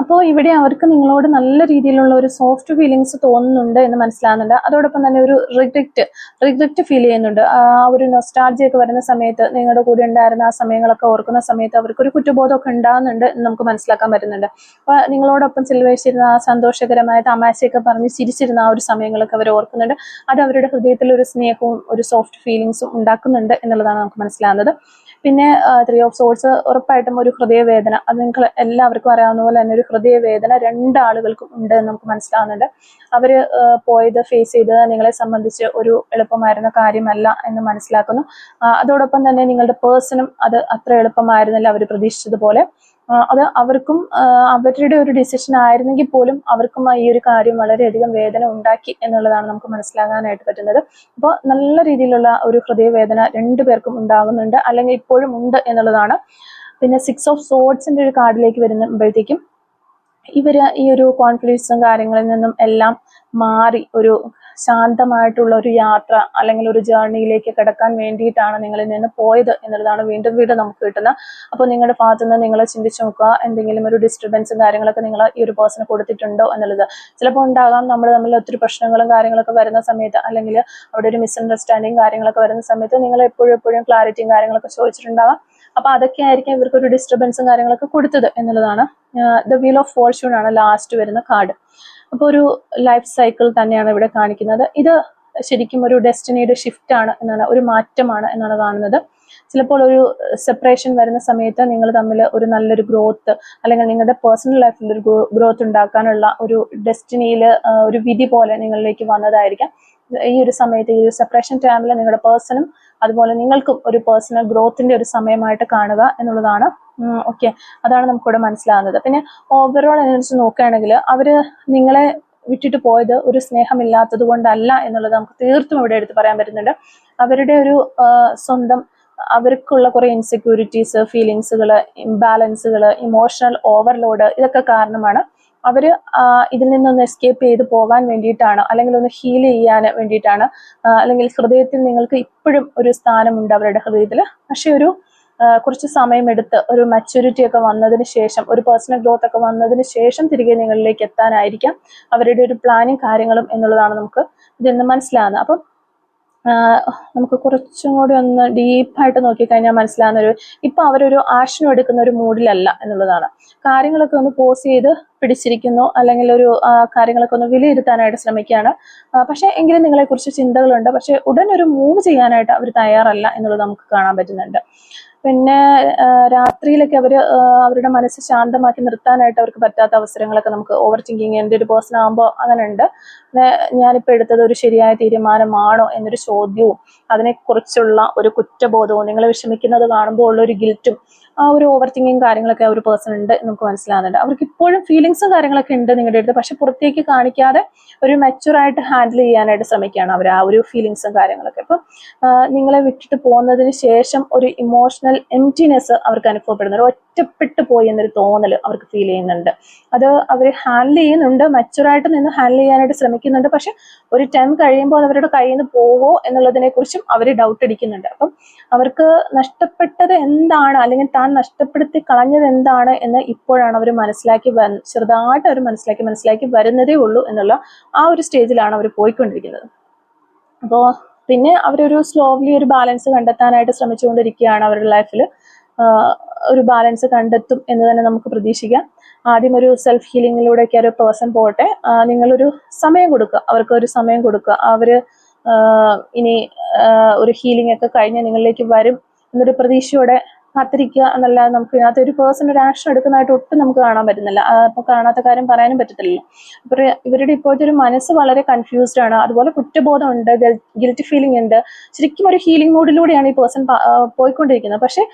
അപ്പോൾ ഇവിടെ അവർക്ക് നിങ്ങളോട് നല്ല രീതിയിലുള്ള ഒരു സോഫ്റ്റ് ഫീലിങ്സ് തോന്നുന്നുണ്ട് എന്ന് മനസ്സിലാകുന്നുണ്ട്. അതോടൊപ്പം തന്നെ ഒരു റിഗ്രറ്റ് ഫീൽ ചെയ്യുന്നുണ്ട്. ആ ഒരു നൊസ്റ്റാൾജിയ ഒക്കെ വരുന്ന സമയത്ത് നിങ്ങളുടെ കൂടെ ഉണ്ടായിരുന്ന ആ സമയങ്ങളൊക്കെ ഓർക്കുന്ന സമയത്ത് അവർക്കൊരു കുറ്റബോധമൊക്കെ ഉണ്ടാകുന്നുണ്ട് എന്ന് നമുക്ക് മനസ്സിലാക്കാൻ പറ്റുന്നുണ്ട്. അപ്പോൾ നിങ്ങളോടൊപ്പം ചിലവഴിച്ചിരുന്ന ആ സന്തോഷകരമായ തമാശയൊക്കെ പറഞ്ഞ് ചിരിച്ചിരുന്ന ആ ഒരു സമയങ്ങളൊക്കെ അവർ ഓർക്കുന്നുണ്ട്. അത് അവരുടെ ഹൃദയത്തിൽ ഒരു സ്നേഹവും ഒരു സോഫ്റ്റ് ഫീലിങ്സും ഉണ്ടാക്കുന്നുണ്ട് എന്നുള്ളതാണ് നമുക്ക് മനസ്സിലാകുന്നത്. പിന്നെ 3 ഓഫ് സോഴ്സ് ഉറപ്പായിട്ടും ഒരു ഹൃദയവേദന, അത് നിങ്ങൾക്ക് എല്ലാവർക്കും അറിയാവുന്ന പോലെ തന്നെ ഒരു ഹൃദയവേദന രണ്ടാളുകൾക്കും ഉണ്ട് എന്ന് നമുക്ക് മനസ്സിലാവുന്നുണ്ട്. അവര് പോയത് ഫേസ് ചെയ്ത് നിങ്ങളെ സംബന്ധിച്ച് ഒരു എളുപ്പമായിരുന്ന കാര്യമല്ല എന്ന് മനസ്സിലാക്കുന്നു. അതോടൊപ്പം തന്നെ നിങ്ങളുടെ പേഴ്സണും അത് അത്ര എളുപ്പമായിരുന്നില്ല അവർ പ്രതീക്ഷിച്ചതുപോലെ. അത് അവർക്കും അവരുടെ ഒരു ഡിസിഷൻ ആയിരുന്നെങ്കിൽ പോലും അവർക്കും ഈ ഒരു കാര്യം വളരെയധികം വേദന ഉണ്ടാക്കി എന്നുള്ളതാണ് നമുക്ക് മനസ്സിലാകാനായിട്ട് പറ്റുന്നത്. അപ്പോൾ നല്ല രീതിയിലുള്ള ഒരു ഹൃദയവേദന രണ്ടുപേർക്കും ഉണ്ടാകുന്നുണ്ട്, അല്ലെങ്കിൽ ഇപ്പോഴും ഉണ്ട് എന്നുള്ളതാണ്. പിന്നെ 6 ഓഫ് സോർഡ്സിന്റെ ഒരു കാർഡിലേക്ക് വരുമ്പോഴത്തേക്കും ഇവര് ഈ ഒരു കോൺഫ്ലിക്ട്സും കാര്യങ്ങളിൽ നിന്നും എല്ലാം മാറി ഒരു ശാന്തമായിട്ടുള്ള ഒരു യാത്ര അല്ലെങ്കിൽ ഒരു ജേർണിയിലേക്ക് കിടക്കാൻ വേണ്ടിയിട്ടാണ് നിങ്ങളിൽ നിന്ന് പോയത് എന്നുള്ളതാണ് വീണ്ടും വീണ്ടും നമുക്ക് കിട്ടുന്നത്. അപ്പോൾ നിങ്ങളുടെ ഭാഗത്ത് നിന്ന് നിങ്ങൾ ചിന്തിച്ചു നോക്കുക, എന്തെങ്കിലും ഒരു ഡിസ്റ്റർബൻസും കാര്യങ്ങളൊക്കെ നിങ്ങൾ ഈ ഒരു പേഴ്സണ് കൊടുത്തിട്ടുണ്ടോ എന്നുള്ളത്. ചിലപ്പോൾ ഉണ്ടാകാം, നമ്മൾ തമ്മിൽ ഒത്തിരി പ്രശ്നങ്ങളും കാര്യങ്ങളൊക്കെ വരുന്ന സമയത്ത്, അല്ലെങ്കിൽ അവിടെ ഒരു മിസ്അണ്ടർസ്റ്റാൻഡിങ് കാര്യങ്ങളൊക്കെ വരുന്ന സമയത്ത് നിങ്ങൾ എപ്പോഴും ക്ലാരിറ്റിയും കാര്യങ്ങളൊക്കെ ചോദിച്ചിട്ടുണ്ടാകാം. അപ്പൊ അതൊക്കെ ആയിരിക്കും ഇവർക്ക് ഒരു ഡിസ്റ്റർബൻസും കാര്യങ്ങളൊക്കെ കൊടുത്തത് എന്നുള്ളതാണ്. ദ വീൽ ഓഫ് ഫോർച്യൂൺ ആണ് ലാസ്റ്റ് വരുന്ന കാർഡ്. അപ്പോൾ ഒരു ലൈഫ് സൈക്കിൾ തന്നെയാണ് ഇവിടെ കാണിക്കുന്നത്. ഇത് ശരിക്കും ഒരു ഡെസ്റ്റിനിയുടെ ഷിഫ്റ്റ് ആണ് എന്നാണ്, ഒരു മാറ്റമാണ് എന്നാണ് കാണുന്നത്. ചിലപ്പോൾ ഒരു സെപ്പറേഷൻ വരുന്ന സമയത്ത് നിങ്ങൾ തമ്മിൽ ഒരു നല്ലൊരു ഗ്രോത്ത്, അല്ലെങ്കിൽ നിങ്ങളുടെ പേഴ്സണൽ ലൈഫിൽ ഒരു ഗ്രോത്ത് ഉണ്ടാക്കാനുള്ള ഒരു ഡെസ്റ്റിനിയിൽ ഒരു വിധി പോലെ നിങ്ങളിലേക്ക് വന്നതായിരിക്കാം. ഈ ഒരു സമയത്ത്, ഈ ഒരു സെപ്പറേഷൻ ടൈമിൽ നിങ്ങളുടെ പേഴ്സണും അതുപോലെ നിങ്ങൾക്കും ഒരു പേഴ്സണൽ ഗ്രോത്തിന്റെ ഒരു സമയമായിട്ട് കാണുക എന്നുള്ളതാണ്. ഓക്കെ, അതാണ് നമുക്കിവിടെ മനസ്സിലാകുന്നത്. പിന്നെ ഓവറോൾ എനർജി നോക്കുകയാണെങ്കിൽ അവര് നിങ്ങളെ വിട്ടിട്ട് പോയത് ഒരു സ്നേഹമില്ലാത്തത് കൊണ്ടല്ല എന്നുള്ളത് നമുക്ക് തീർത്തും ഇവിടെ എടുത്ത് പറയാൻ പറ്റുന്നുണ്ട്. അവരുടെ ഒരു സ്വന്തം അവർക്കുള്ള കുറെ ഇൻസെക്യൂരിറ്റീസ്, ഫീലിങ്സുകൾ, ഇംബാലൻസുകൾ, ഇമോഷണൽ ഓവർലോഡ്, ഇതൊക്കെ കാരണമാണ് അവര് ഇതിൽ നിന്നൊന്ന് എസ്കേപ്പ് ചെയ്ത് പോകാൻ വേണ്ടിയിട്ടാണ്, അല്ലെങ്കിൽ ഒന്ന് ഹീൽ ചെയ്യാൻ വേണ്ടിയിട്ടാണ്, അല്ലെങ്കിൽ ഹൃദയത്തിൽ നിങ്ങൾക്ക് ഇപ്പോഴും ഒരു സ്ഥാനമുണ്ട് അവരുടെ ഹൃദയത്തിൽ. പക്ഷെ ഒരു കുറച്ച് സമയമെടുത്ത് ഒരു മെച്യൂരിറ്റി ഒക്കെ വന്നതിന് ശേഷം, ഒരു പേഴ്സണൽ ഗ്രോത്ത് ഒക്കെ വന്നതിന് ശേഷം തിരികെ നിങ്ങളിലേക്ക് എത്താനായിരിക്കാം അവരുടെ ഒരു പ്ലാനും കാര്യങ്ങളും എന്നുള്ളതാണ് നമുക്ക് ഇതിൽ നിന്ന് മനസ്സിലാകുന്നത്. അപ്പം നമുക്ക് കുറച്ചും കൂടി ഒന്ന് ഡീപ്പായിട്ട് നോക്കിക്കഴിഞ്ഞാൽ മനസ്സിലാകുന്ന ഇപ്പൊ അവരൊരു ആക്ഷനും എടുക്കുന്ന ഒരു മൂഡിലല്ല എന്നുള്ളതാണ്. കാര്യങ്ങളൊക്കെ ഒന്ന് പോസ് ചെയ്ത് പിടിച്ചിരിക്കുന്നു, അല്ലെങ്കിൽ ഒരു കാര്യങ്ങളൊക്കെ ഒന്ന് വിലയിരുത്താനായിട്ട് ശ്രമിക്കുകയാണ്. പക്ഷെ എങ്കിലും നിങ്ങളെക്കുറിച്ച് ചിന്തകളുണ്ട്, പക്ഷെ ഉടൻ ഒരു മൂവ് ചെയ്യാനായിട്ട് അവർ തയ്യാറല്ല എന്നുള്ളത് നമുക്ക് കാണാൻ പറ്റുന്നുണ്ട്. പിന്നെ രാത്രിയിലൊക്കെ അവരുടെ മനസ്സ് ശാന്തമാക്കി നിർത്താനായിട്ട് അവർക്ക് പറ്റാത്ത അവസരങ്ങളൊക്കെ നമുക്ക് ഓവർ തിങ്കിങ്, എൻ്റെ ഒരു പേഴ്സൺ ആകുമ്പോൾ അങ്ങനെ ഉണ്ട്. ഞാനിപ്പോൾ എടുത്തത് ഒരു ശരിയായ തീരുമാനമാണോ എന്നൊരു ചോദ്യവും, അതിനെക്കുറിച്ചുള്ള ഒരു കുറ്റബോധവും, നിങ്ങൾ വിഷമിക്കുന്നത് കാണുമ്പോൾ ഉള്ള ഒരു ഗിൽറ്റും, ആ ഒരു ഓവർ തിങ്കിങ് കാര്യങ്ങളൊക്കെ ഒരു പേഴ്സൺ ഉണ്ട് നമുക്ക് മനസ്സിലാകുന്നുണ്ട്. അവർക്ക് ഇപ്പോഴും ഫീലിങ്സും കാര്യങ്ങളൊക്കെ ഉണ്ട് നിങ്ങളുടെ അടുത്ത്, പക്ഷെ പുറത്തേക്ക് കാണിക്കാതെ ഒരു മെച്യൂറായിട്ട് ഹാൻഡിൽ ചെയ്യാനായിട്ട് ശ്രമിക്കുകയാണ് അവർ ആ ഒരു ഫീലിങ്സും കാര്യങ്ങളൊക്കെ. അപ്പം നിങ്ങളെ വിട്ടിട്ട് പോകുന്നതിന് ശേഷം ഒരു ഇമോഷണൽ എംപ്റ്റിനെസ് അവർക്ക് അനുഭവപ്പെടുന്നുണ്ട്, ഒറ്റപ്പെട്ടു പോയി എന്നൊരു തോന്നൽ അവർക്ക് ഫീൽ ചെയ്യുന്നുണ്ട്. അത് അവർ ഹാൻഡിൽ ചെയ്യുന്നുണ്ട്, മെച്യൂറായിട്ട് നിന്ന് ഹാൻഡിൽ ചെയ്യാനായിട്ട് ശ്രമിക്കുന്നുണ്ട്. പക്ഷെ ഒരു ടൈം കഴിയുമ്പോൾ അത് അവരുടെ കയ്യിൽ നിന്ന് പോവോ എന്നുള്ളതിനെ കുറിച്ചും അവർ ഡൗട്ട് അടിക്കുന്നുണ്ട്. അപ്പം അവർക്ക് നഷ്ടപ്പെട്ടത് എന്താണ്, അല്ലെങ്കിൽ താൻ നഷ്ടപ്പെടുത്തി കളഞ്ഞത് എന്താണ് എന്ന് ഇപ്പോഴാണ് അവർ ചെറുതായിട്ട് അവർ മനസ്സിലാക്കി വരുന്നതേ ഉള്ളൂ എന്നുള്ള ആ ഒരു സ്റ്റേജിലാണ് അവർ പോയിക്കൊണ്ടിരിക്കുന്നത്. അപ്പോൾ പിന്നെ അവരൊരു സ്ലോലി ഒരു ബാലൻസ് കണ്ടെത്താനായിട്ട് ശ്രമിച്ചുകൊണ്ടിരിക്കുകയാണ് അവരുടെ ലൈഫിൽ. ഒരു ബാലൻസ് കണ്ടെത്തും എന്ന് തന്നെ നമുക്ക് പ്രതീക്ഷിക്കാം. ആദ്യം ഒരു സെൽഫ് ഹീലിങ്ങിലൂടെയൊക്കെ ഒരു പേഴ്സൺ പോട്ടെ, നിങ്ങളൊരു സമയം കൊടുക്കുക, അവർക്ക് ഒരു സമയം കൊടുക്കുക. അവര് ഇനി ഒരു ഹീലിംഗ് ഒക്കെ കഴിഞ്ഞ് നിങ്ങളിലേക്ക് വരും എന്നൊരു പ്രതീക്ഷയോടെ കാത്തിരിക്കുക എന്നല്ലാതെ നമുക്ക് ഇതിനകത്ത് ഒരു പേഴ്സൺ ഒരു ആക്ഷൻ എടുക്കുന്നതായിട്ട് ഒട്ടും നമുക്ക് കാണാൻ പറ്റുന്നില്ല. അപ്പൊ കാണാത്ത കാര്യം പറയാനും പറ്റത്തില്ലല്ലോ. ഇവരുടെ ഇപ്പോഴത്തെ ഒരു മനസ്സ് വളരെ കൺഫ്യൂസ്ഡ് ആണ്, അതുപോലെ കുറ്റബോധം ഉണ്ട്, ഗിൽറ്റി ഫീലിംഗ് ഉണ്ട്. ശരിക്കും ഒരു ഹീലിംഗ് മൂഡിലൂടെയാണ് ഈ പേഴ്സൺ പോയിക്കൊണ്ടിരിക്കുന്നത്. പക്ഷെ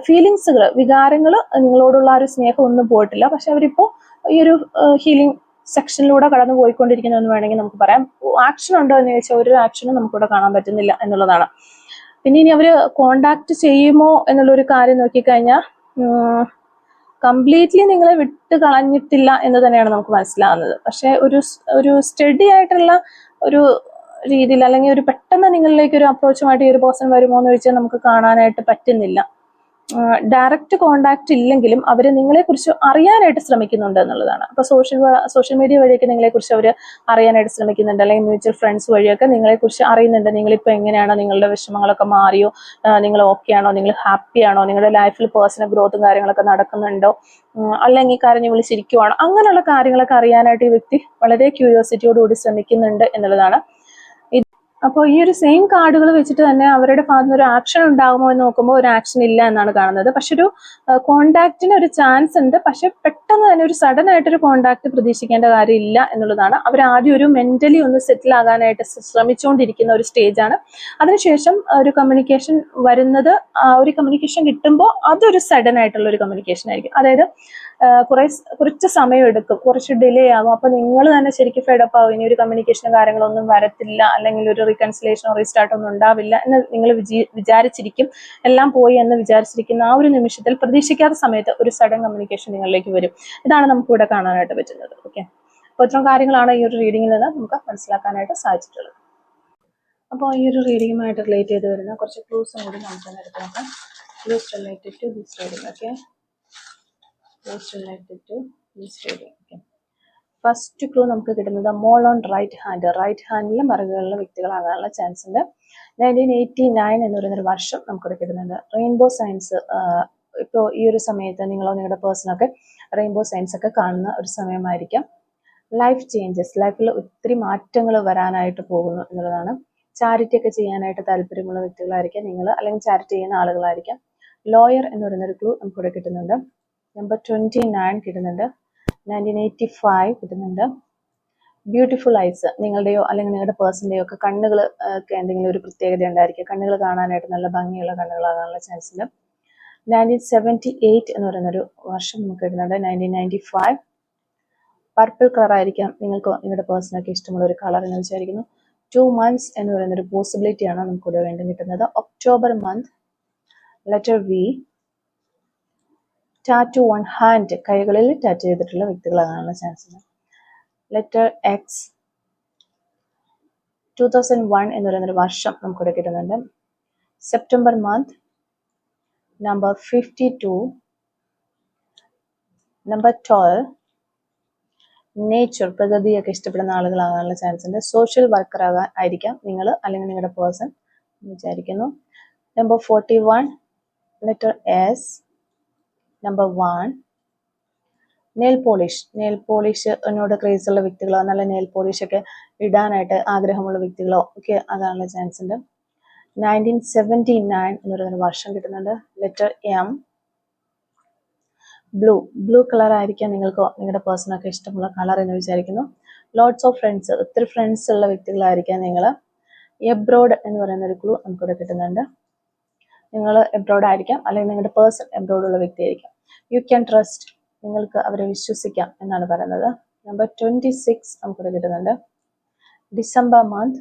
ഫീലിങ്സുകൾ, വികാരങ്ങൾ, നിങ്ങളോടുള്ള ആ ഒരു സ്നേഹം ഒന്നും പോയിട്ടില്ല. പക്ഷെ അവരിപ്പോ ഈ ഒരു ഹീലിംഗ് സെക്ഷനിലൂടെ കടന്നു പോയിക്കൊണ്ടിരിക്കുന്നു എന്ന് വേണമെങ്കിൽ നമുക്ക് പറയാം. ആക്ഷൻ ഉണ്ടോ എന്ന് ചോദിച്ചാൽ ഒരു ആക്ഷനും നമുക്കിവിടെ കാണാൻ പറ്റുന്നില്ല എന്നുള്ളതാണ്. പിന്നെ ഇനി അവര് കോണ്ടാക്ട് ചെയ്യുമോ എന്നുള്ളൊരു കാര്യം നോക്കിക്കഴിഞ്ഞാൽ കംപ്ലീറ്റ്ലി നിങ്ങളെ വിട്ട് കളഞ്ഞിട്ടില്ല എന്ന് തന്നെയാണ് നമുക്ക് മനസ്സിലാകുന്നത്. പക്ഷെ ഒരു സ്റ്റഡി ആയിട്ടുള്ള ഒരു രീതിയിൽ, അല്ലെങ്കിൽ ഒരു പെട്ടെന്ന് നിങ്ങളിലേക്ക് ഒരു അപ്രോച്ചുമായിട്ട് ഈ ഒരു പേഴ്സൺ വരുമോ എന്ന് ചോദിച്ചാൽ നമുക്ക് കാണാനായിട്ട് പറ്റുന്നില്ല. ഡയറക്റ്റ് കോണ്ടാക്ട് ഇല്ലെങ്കിലും അവർ നിങ്ങളെക്കുറിച്ച് അറിയാനായിട്ട് ശ്രമിക്കുന്നുണ്ട് എന്നുള്ളതാണ്. അപ്പോൾ സോഷ്യൽ മീഡിയ വഴിയൊക്കെ നിങ്ങളെക്കുറിച്ച് അവർ അറിയാനായിട്ട് ശ്രമിക്കുന്നുണ്ട്, അല്ലെങ്കിൽ മ്യൂച്വൽ ഫ്രണ്ട്സ് വഴിയൊക്കെ നിങ്ങളെക്കുറിച്ച് അറിയുന്നുണ്ട്. നിങ്ങളിപ്പോൾ എങ്ങനെയാണോ, നിങ്ങളുടെ വിഷമങ്ങളൊക്കെ മാറിയോ, നിങ്ങൾ ഓക്കെ ആണോ, നിങ്ങൾ ഹാപ്പി ആണോ, നിങ്ങളുടെ ലൈഫിൽ പേഴ്സണൽ ഗ്രോത്തും കാര്യങ്ങളൊക്കെ നടക്കുന്നുണ്ടോ, അല്ലെങ്കിൽ കരഞ്ഞു വിളിച്ചിരിക്കുവാണോ, അങ്ങനെയുള്ള കാര്യങ്ങളൊക്കെ അറിയാനായിട്ട് ഈ വ്യക്തി വളരെ ക്യൂരിയോസിറ്റിയോടുകൂടി ശ്രമിക്കുന്നുണ്ട് എന്നുള്ളതാണ്. അപ്പോൾ ഈ ഒരു സെയിം കാർഡുകൾ വെച്ചിട്ട് തന്നെ അവരുടെ ഭാഗത്ത് നിന്ന് ഒരു ആക്ഷൻ ഉണ്ടാകുമോ എന്ന് നോക്കുമ്പോൾ ഒരു ആക്ഷൻ ഇല്ല എന്നാണ് കാണുന്നത്. പക്ഷെ ഒരു കോണ്ടാക്റ്റിന് ഒരു ചാൻസ് ഉണ്ട്. പക്ഷെ പെട്ടെന്ന് തന്നെ ഒരു സഡൻ ആയിട്ടൊരു കോണ്ടാക്ട് പ്രതീക്ഷിക്കേണ്ട കാര്യമില്ല എന്നുള്ളതാണ്. അവർ ആദ്യം ഒരു മെന്റലി ഒന്ന് സെറ്റിൽ ആകാനായിട്ട് ശ്രമിച്ചുകൊണ്ടിരിക്കുന്ന ഒരു സ്റ്റേജാണ്. അതിനുശേഷം ഒരു കമ്മ്യൂണിക്കേഷൻ വരുന്നത്, ഒരു കമ്മ്യൂണിക്കേഷൻ കിട്ടുമ്പോൾ അതൊരു സഡൻ ആയിട്ടുള്ള ഒരു കമ്മ്യൂണിക്കേഷൻ ആയിരിക്കും. അതായത് കുറച്ച് സമയം എടുക്കും, കുറച്ച് ഡിലേ ആകും. അപ്പൊ നിങ്ങൾ തന്നെ ശരിക്കും ഫെഡപ്പ് ആകും, ഇനി ഒരു കമ്മ്യൂണിക്കേഷനും കാര്യങ്ങളൊന്നും വരത്തില്ല, അല്ലെങ്കിൽ ഒരു റീകൺസിലേഷനോ റീസ്റ്റാർട്ടോ ഒന്നും ഉണ്ടാവില്ല എന്ന് നിങ്ങൾ വിചാരിച്ചിരിക്കും. എല്ലാം പോയി എന്ന് വിചാരിച്ചിരിക്കുന്ന ആ ഒരു നിമിഷത്തിൽ പ്രതീക്ഷിക്കാത്ത സമയത്ത് ഒരു സഡൻ കമ്മ്യൂണിക്കേഷൻ നിങ്ങളിലേക്ക് വരും. ഇതാണ് നമുക്ക് ഇവിടെ കാണാനായിട്ട് പറ്റുന്നത്. ഓക്കെ, അപ്പോൾ ഇത്തരം കാര്യങ്ങളാണ് ഈ ഒരു റീഡിങ്ങിൽ നിന്ന് നമുക്ക് മനസ്സിലാക്കാനായിട്ട് സാധിച്ചിട്ടുള്ളത്. അപ്പോൾ ഈ ഒരു റീഡിങ്ങുമായിട്ട് റിലേറ്റ് ചെയ്ത് വരുന്ന കുറച്ച് ക്ലൂസും കൂടി നമുക്ക് എടുത്ത് നോക്കാം. Clues related to this reading. Okay, related to this reading. Okay. First clue നമുക്ക് കിട്ടുന്നത് മോൾ ഓൺ റൈറ്റ് ഹാൻഡിലെ മറുകളിലെ വ്യക്തികളാകാനുള്ള ചാൻസ് ഉണ്ട്. 1989 എന്ന് പറയുന്നൊരു വർഷം നമുക്കിവിടെ കിട്ടുന്നുണ്ട്. റെയിൻബോ സയൻസ്, ഇപ്പോൾ ഈ ഒരു സമയത്ത് നിങ്ങളോ നിങ്ങളുടെ പേഴ്സണൊക്കെ റെയിൻബോ സയൻസ് ഒക്കെ കാണുന്ന ഒരു സമയമായിരിക്കാം. ലൈഫ് ചേഞ്ചസ്, ലൈഫിൽ ഒത്തിരി മാറ്റങ്ങൾ വരാനായിട്ട് പോകുന്നു എന്നുള്ളതാണ്. ചാരിറ്റി ഒക്കെ ചെയ്യാനായിട്ട് താല്പര്യമുള്ള വ്യക്തികളായിരിക്കാം നിങ്ങൾ, അല്ലെങ്കിൽ ചാരിറ്റി ചെയ്യുന്ന ആളുകളായിരിക്കാം. ലോയർ എന്ന് പറയുന്നൊരു ക്ലൂ നമുക്കിവിടെ കിട്ടുന്നുണ്ട്. നമ്പർ 29 കിട്ടുന്നുണ്ട്. 1985 കിട്ടുന്നുണ്ട്. ബ്യൂട്ടിഫുൾ ഐസ്, നിങ്ങളുടെയോ അല്ലെങ്കിൽ നിങ്ങളുടെ പേഴ്സൻ്റെയോ ഒക്കെ കണ്ണുകൾ ഒക്കെ എന്തെങ്കിലും ഒരു പ്രത്യേകത ഉണ്ടായിരിക്കും. കണ്ണുകൾ കാണാനായിട്ട് നല്ല ഭംഗിയുള്ള കണ്ണുകളാകാനുള്ള ചാൻസ് ഉണ്ട്. 1978 എന്ന് പറയുന്നൊരു വർഷം നമുക്ക് കിട്ടുന്നുണ്ട്. 1995 പർപ്പിൾ കളർ ആയിരിക്കാം നിങ്ങൾക്ക് നിങ്ങളുടെ പേഴ്സണൊക്കെ ഇഷ്ടമുള്ള ഒരു കളർ എന്ന് വിചാരിക്കുന്നു. 2 months എന്ന് പറയുന്നൊരു പോസിബിലിറ്റിയാണ് നമുക്കിവിടെ വീണ്ടും കിട്ടുന്നത്. October month. Letter V. Tattoo on hand, കൈകളിൽ ടാറ്റു ചെയ്തിട്ടുള്ള വ്യക്തികളാകാനുള്ള ചാൻസ് ഉണ്ട്. Letter X. 2001 എന്ന് പറയുന്നൊരു വർഷം നമുക്കിവിടെ കിട്ടുന്നുണ്ട്. September month. Number 52. Number 12. Nature, പ്രകൃതിയൊക്കെ ഇഷ്ടപ്പെടുന്ന ആളുകളാകാനുള്ള ചാൻസ് ഉണ്ട്. സോഷ്യൽ വർക്കർ ആയിരിക്കാം നിങ്ങൾ, അല്ലെങ്കിൽ നിങ്ങളുടെ പേഴ്സൺ വിചാരിക്കുന്നു. Number 41. Letter S. Number 1. Nail polish എന്നോട് ക്രേസ് ഉള്ള വ്യക്തികളോ, നല്ല നെയിൽ പോളിഷ് ഒക്കെ ഇടാനായിട്ട് ആഗ്രഹമുള്ള വ്യക്തികളോ ഒക്കെ ആകാനുള്ള ചാൻസ് ഉണ്ട്. 1979 എന്ന് പറയുന്ന വർഷം കിട്ടുന്നുണ്ട്. Letter M. ബ്ലൂ കളർ ആയിരിക്കാം നിങ്ങൾക്കോ നിങ്ങളുടെ പേഴ്സണൊക്കെ ഇഷ്ടമുള്ള കളർ എന്ന് വിചാരിക്കുന്നു. ലോട്ട്സ് ഓഫ് ഫ്രണ്ട്സ്, ഒത്തിരി ഫ്രണ്ട്സ് ഉള്ള വ്യക്തികളായിരിക്കാം നിങ്ങൾ. എബ്രോഡ് എന്ന് പറയുന്ന ഒരു ക്ലൂ നമുക്കിവിടെ കിട്ടുന്നുണ്ട്. നിങ്ങൾ എബ്രോഡ് ആയിരിക്കാം, അല്ലെങ്കിൽ നിങ്ങളുടെ പേഴ്സൺ എബ്രോഡുള്ള വ്യക്തിയായിരിക്കാം. യു ക്യാൻ ട്രസ്റ്റ്, നിങ്ങൾക്ക് അവരെ വിശ്വസിക്കാം എന്നാണ് പറയുന്നത്. നമ്പർ 26 നമുക്കിവിടെ കിട്ടുന്നുണ്ട്. December month.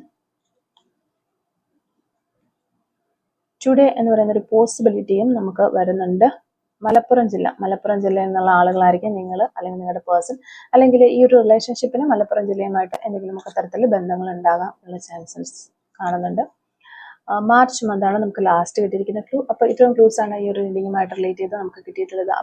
ടുഡേ എന്ന് പറയുന്ന ഒരു പോസിബിലിറ്റിയും നമുക്ക് വരുന്നുണ്ട്. മലപ്പുറം ജില്ലയിൽ നിന്നുള്ള ആളുകളായിരിക്കും നിങ്ങൾ, അല്ലെങ്കിൽ നിങ്ങളുടെ പേഴ്സൺ, അല്ലെങ്കിൽ ഈ ഒരു റിലേഷൻഷിപ്പിന് മലപ്പുറം ജില്ലയുമായിട്ട് എന്തെങ്കിലും ഒക്കെ തരത്തിൽ ബന്ധങ്ങൾ ഉണ്ടാകാം എന്നുള്ള ചാൻസസ് കാണുന്നുണ്ട്. മാർച്ച് മന്താണ് നമുക്ക് ലാസ്റ്റ് കിട്ടിയിരിക്കുന്ന ക്ലൂ. അപ്പോൾ ഇത്രയും ക്ലൂസ് ആണ് ഈ ഒരു റീഡിങ്ങുമായിട്ട് റിലേറ്റ് ചെയ്ത് നമുക്ക് കിട്ടിയിട്ടുള്ളത്.